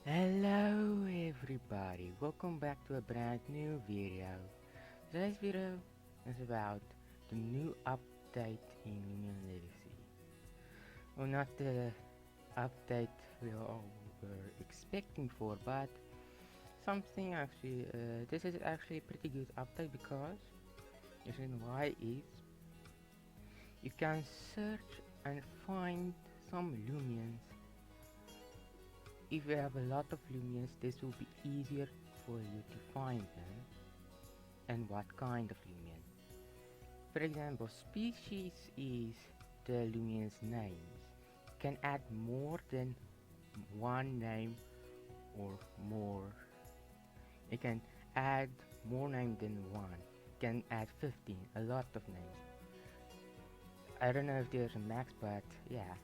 Hello everybody, welcome back to a brand new video. Today's video is about the new update in Loomian Legacy. Well, not the update we all were expecting for, but something actually, this is actually a pretty good update because the reason why is you can search and find some Loomians. If you have a lot of Loomians, this will be easier for you to find them and what kind of Lumian. For example, species is the Lumian's names. You can add more than one name or more. You can add more names than one. You can add 15, a lot of names. I don't know if there's a max, but yeah,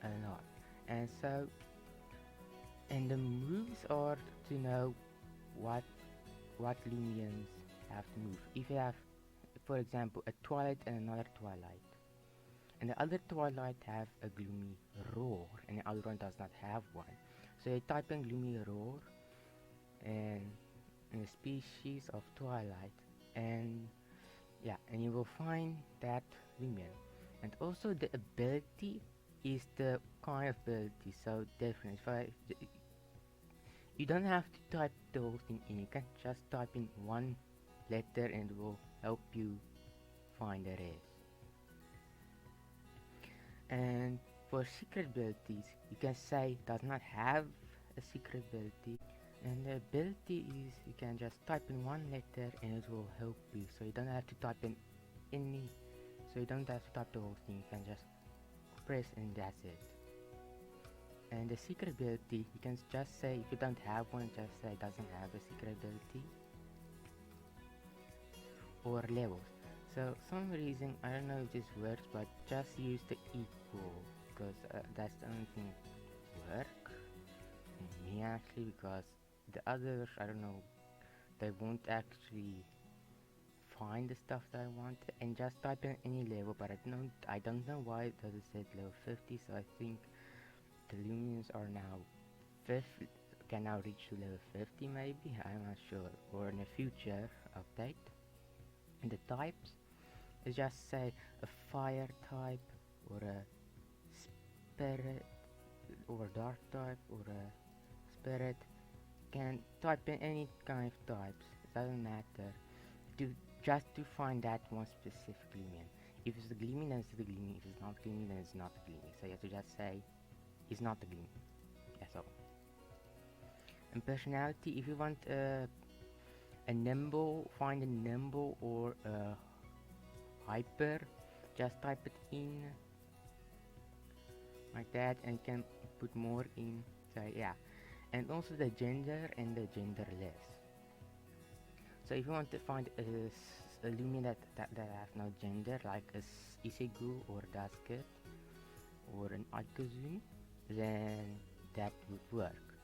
a lot. And so, and the moves are to know what Lumians have to move. If you have, for example, a Twilight and another Twilight, and the other Twilight have a Gloomy Roar, and the other one does not have one. So you type in Gloomy Roar and in the species of Twilight, and yeah, and you will find that Lumian. And also the ability is the kind of ability, so different. You don't have to type the whole thing in, you can just type in one letter and it will help you find the rest. And for secret abilities, you can say does not have a secret ability, and the ability is you can just type in one letter and it will help you, so you don't have to type in any, so you don't have to type the whole thing, you can just press and that's it. And the secret ability, you can just say, if you don't have one, just say doesn't have a secret ability. Or levels. So some reason, I don't know if this works, but just use the equal, because that's the only thing work. Me actually, because the others, I don't know, they won't actually find the stuff that I want, and just type in any level, but I don't know why it doesn't say level 50, so I think the Loomians are now 50, can now reach to level 50 maybe, I'm not sure, or in a future update. And the types is just say a fire type or a spirit or dark type or a spirit. Can type in any kind of types, it doesn't matter, to just to find that one specific Loomian. If it's a Gleaming, then it's the Gleaming. If it's not Gleaming, then it's not the Gleaming. So you have to just say it's not the Gleaming. That's all. And personality, if you want a nimble, find a nimble or a hyper, just type it in like that and you can put more in. So yeah, and also the gender and the genderless. So if you want to find a Lumian that have no gender, like a Isegu or Dasket or an Aikazun, then that would work.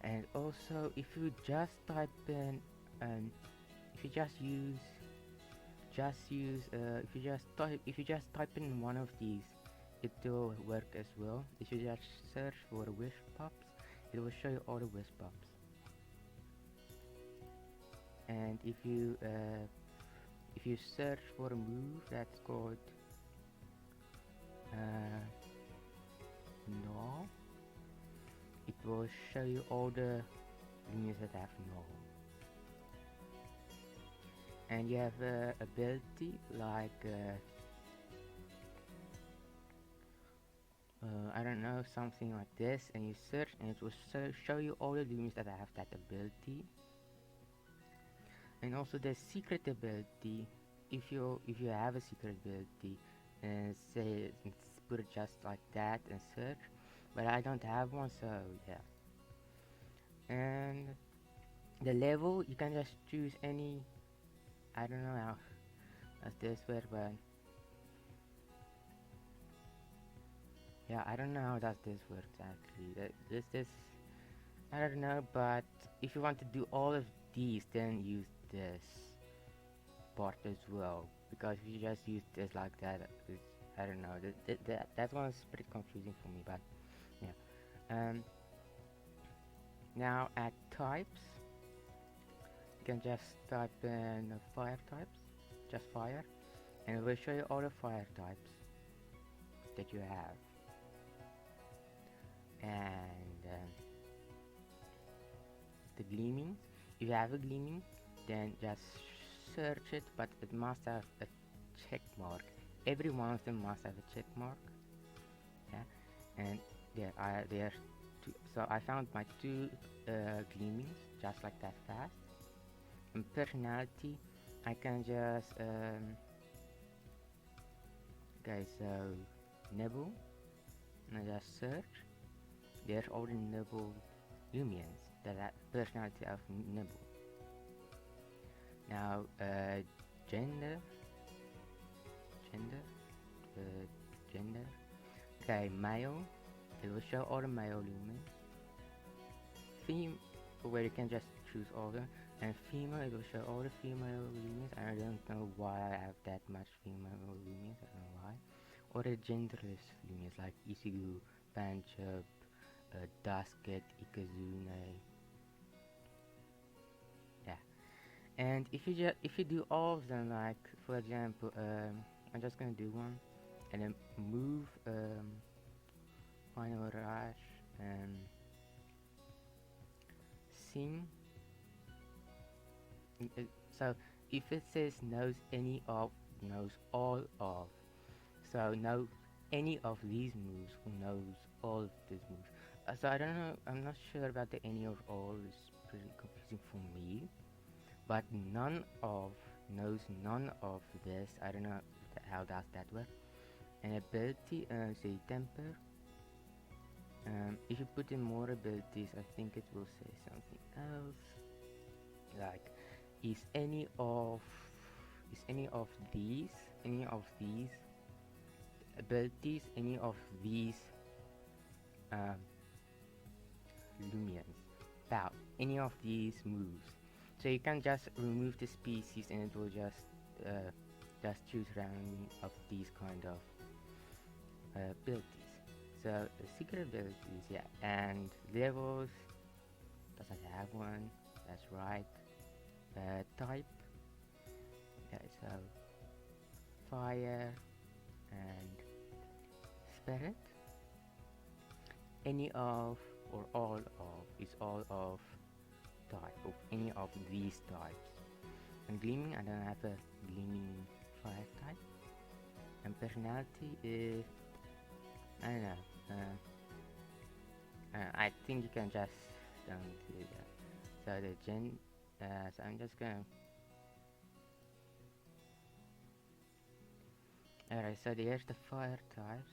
And also if you just type in if you just use if you just type in one of these, it will work as well. If you just search for wish pops, it will show you all the wish pops. And if you search for a move that's called no, it will show you all the Lumias that have no. And you have ability like I don't know, something like this, and you search and it will show you all the Lumias that have that ability. And also the secret ability, if you have a secret ability, and say put it just like that and search, but I don't have one, so yeah. And the level, you can just choose any, I don't know how does this work, but yeah, I don't know how does this works actually. This I don't know, but if you want to do all of these, then use this part as well, because if you just use this like that, I don't know, that one's pretty confusing for me. But Yeah. Now at types, you can just type in fire types, just fire, and it will show you all the fire types that you have. And the gleamings, if you have a gleaming, then just search it, but it must have a check mark. Every one of them must have a check mark. Yeah, and there's two. So I found my two gleamings just like that fast. And personality, I can just okay, so nibble, and I just search. There's all the nibble Loomians, that personality of nibble. Now gender, gender, gender. Okay, male. It will show all the male Loomians. Theme, where you can just choose all of them. And female, it will show all the female Loomians. I don't know why I have that much female Loomians. I don't know why. Or the genderless Loomians like Isigu, Panchub, Dasket, Ikazune. Yeah. And if you do all of them, like for example, I'm just gonna do one, and then move final rush and sing. So if it says knows any of, knows all of, so know any of these moves, who knows all of these moves. So I don't know, I'm not sure about the any of all. It's pretty confusing for me. But none of knows none of this. I don't know how does that work. An ability, say temper. If you put in more abilities, I think it will say something else. Like, is any of any of these abilities, any of these um, Loomians, about any of these moves. So you can just remove the species and it will just choose random of these kind of abilities. So secret abilities, yeah, and levels. Does it have one? That's right. Type, yeah, so fire and spirit. Any of or all of is all of type of any of these types. And gleaming, I don't have a gleaming fire type. And personality is, I don't know. I think you can just don't do that. So the so I'm just gonna. Alright, so there's the fire types,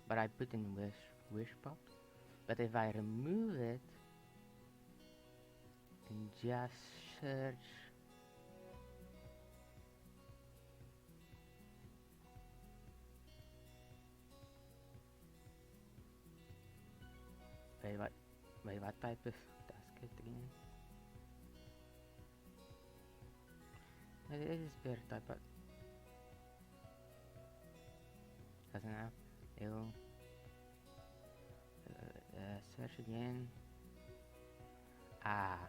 but I put in wish pops. But if I remove it and just search, wait, what type of basket again? It is bear type, but doesn't have. It'll search again. Ah,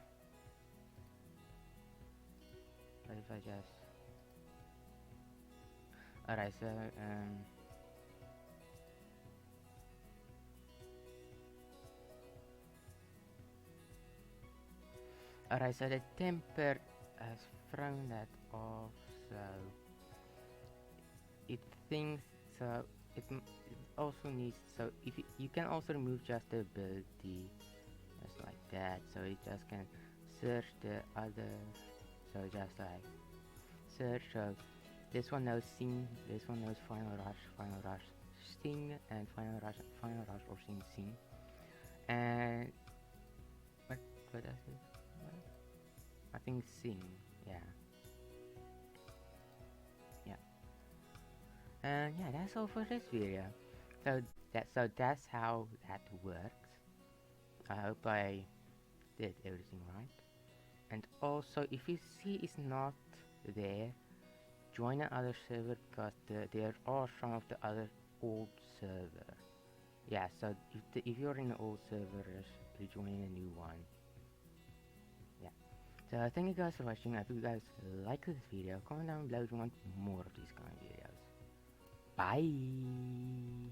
what if I just? Alright, so alright, so the temper has thrown that off, so it thinks so. It also needs, so if you can also remove just the ability, just like that. So it just can search the other. So just like search. So this one knows sing. This one knows final rush, sing, and final rush or sing. And what does it? I think sing. Yeah. Yeah. And yeah, that's all for this video. So that's how that works. I hope I did everything right. And also, if you see it's not there, join another server because there are some of the other old server. Yeah, so if you're in the old servers, you join a new one. Yeah. So thank you guys for watching. I hope you guys like this video. Comment down below if you want more of these kind of videos. Bye.